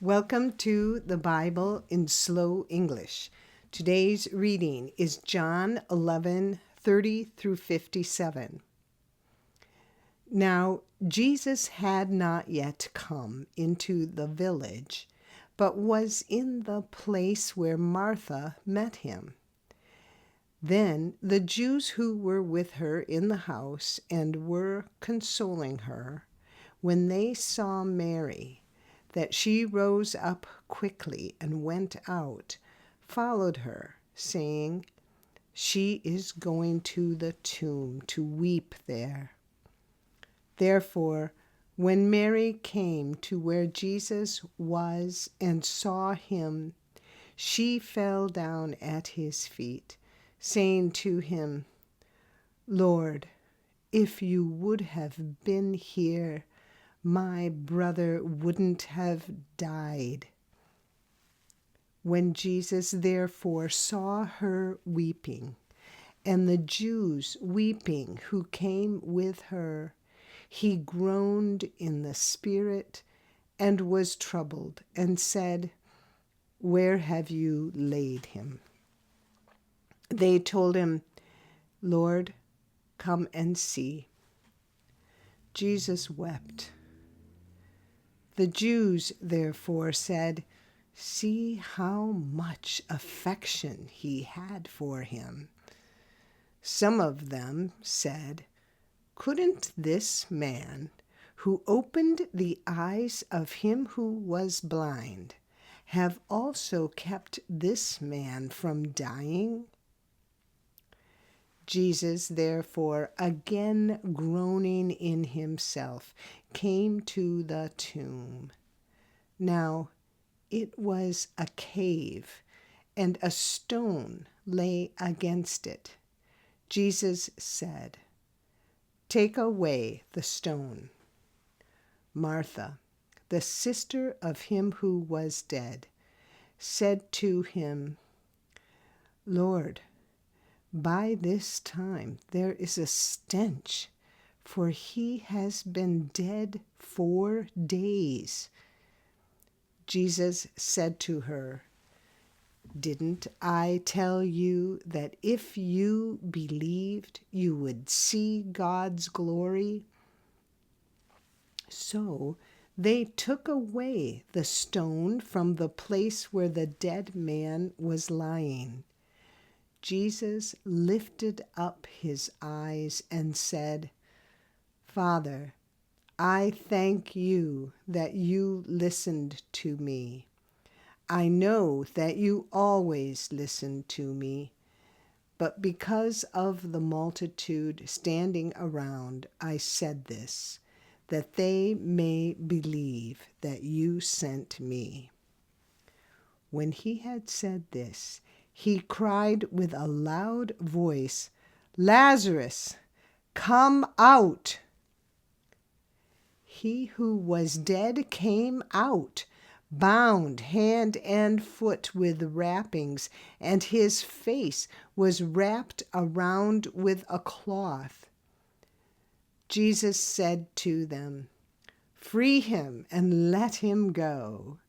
Welcome to the Bible in Slow English. Today's reading is John 11:30 through 57. Now, Jesus had not yet come into the village, but was in the place where Martha met him. Then the Jews who were with her in the house and were consoling her, when they saw Mary, that she rose up quickly and went out, followed her, saying, "She is going to the tomb to weep there." Therefore, when Mary came to where Jesus was and saw him, she fell down at his feet, saying to him, "Lord, if you would have been here, my brother wouldn't have died." When Jesus therefore saw her weeping, and the Jews weeping who came with her, he groaned in the spirit and was troubled, and said, "Where have you laid him?" They told him, "Lord, come and see." Jesus wept. The Jews therefore said, "See how much affection he had for him." Some of them said, "Couldn't this man, who opened the eyes of him who was blind, have also kept this man from dying?" Jesus, therefore, again groaning in himself, came to the tomb. Now it was a cave, and a stone lay against it. Jesus said, "Take away the stone." Martha, the sister of him who was dead, said to him, "Lord, by this time there is a stench, for he has been dead 4 days." Jesus said to her, "Didn't I tell you that if you believed, you would see God's glory?" So they took away the stone from the place where the dead man was lying. Jesus lifted up his eyes and said, "Father, I thank you that you listened to me. I know that you always listen to me, but because of the multitude standing around, I said this, that they may believe that you sent me." When he had said this, he cried with a loud voice, "Lazarus, come out!" He who was dead came out, bound hand and foot with wrappings, and his face was wrapped around with a cloth. Jesus said to them, "Free him and let him go."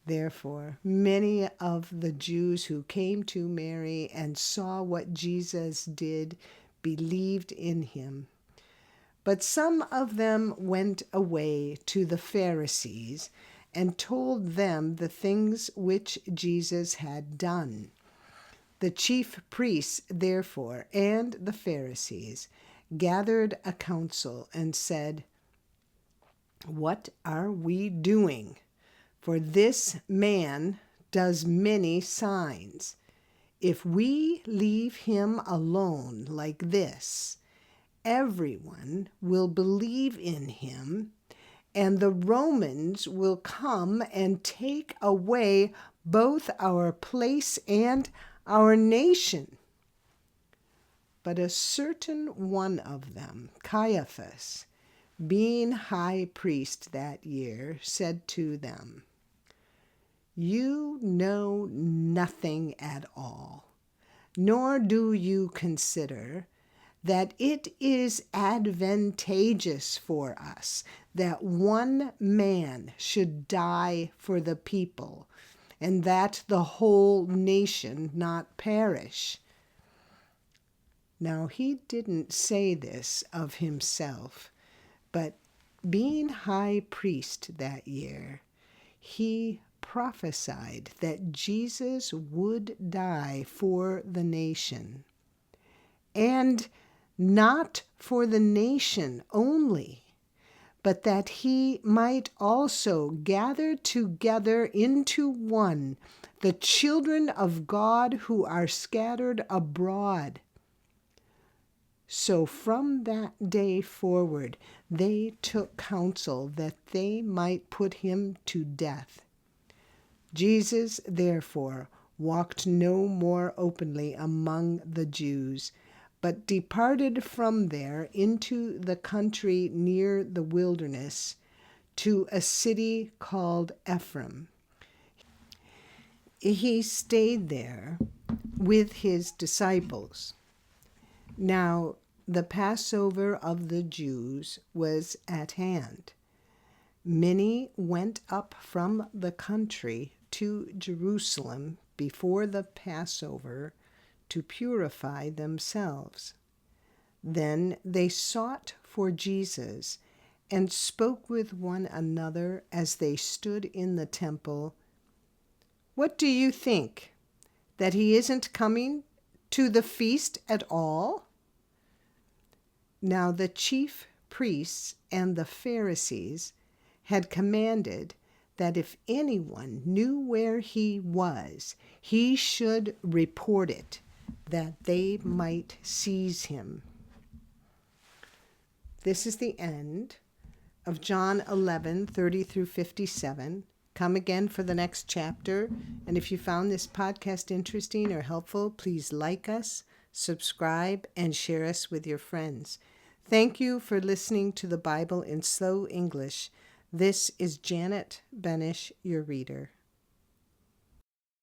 Therefore, many of the Jews who came to Mary and saw what Jesus did believed in him. But some of them went away to the Pharisees and told them the things which Jesus had done. The chief priests, therefore, and the Pharisees gathered a council and said, "What are we doing? For this man does many signs. If we leave him alone like this, everyone will believe in him, and the Romans will come and take away both our place and our nation." But a certain one of them, Caiaphas, being high priest that year, said to them, "You know nothing at all, nor do you consider that it is advantageous for us that one man should die for the people, and that the whole nation not perish. Now, he didn't say this of himself, but being high priest that year, he prophesied that Jesus would die for the nation. And not for the nation only, but that he might also gather together into one the children of God who are scattered abroad. So from that day forward, they took counsel that they might put him to death. Jesus, therefore, walked no more openly among the Jews, but departed from there into the country near the wilderness, to a city called Ephraim. He stayed there with his disciples. Now, the Passover of the Jews was at hand. Many went up from the country to Jerusalem before the Passover to purify themselves. Then they sought for Jesus and spoke with one another as they stood in the temple, "What do you think? That he isn't coming to the feast at all?" Now the chief priests and the Pharisees had commanded that if anyone knew where he was, he should report it, that they might seize him. This is the end of John 11:30 through 57. Come again for the next chapter. And if you found this podcast interesting or helpful, please like us, subscribe, and share us with your friends. Thank you for listening to the Bible in Slow English. This is Janet Benish, your reader.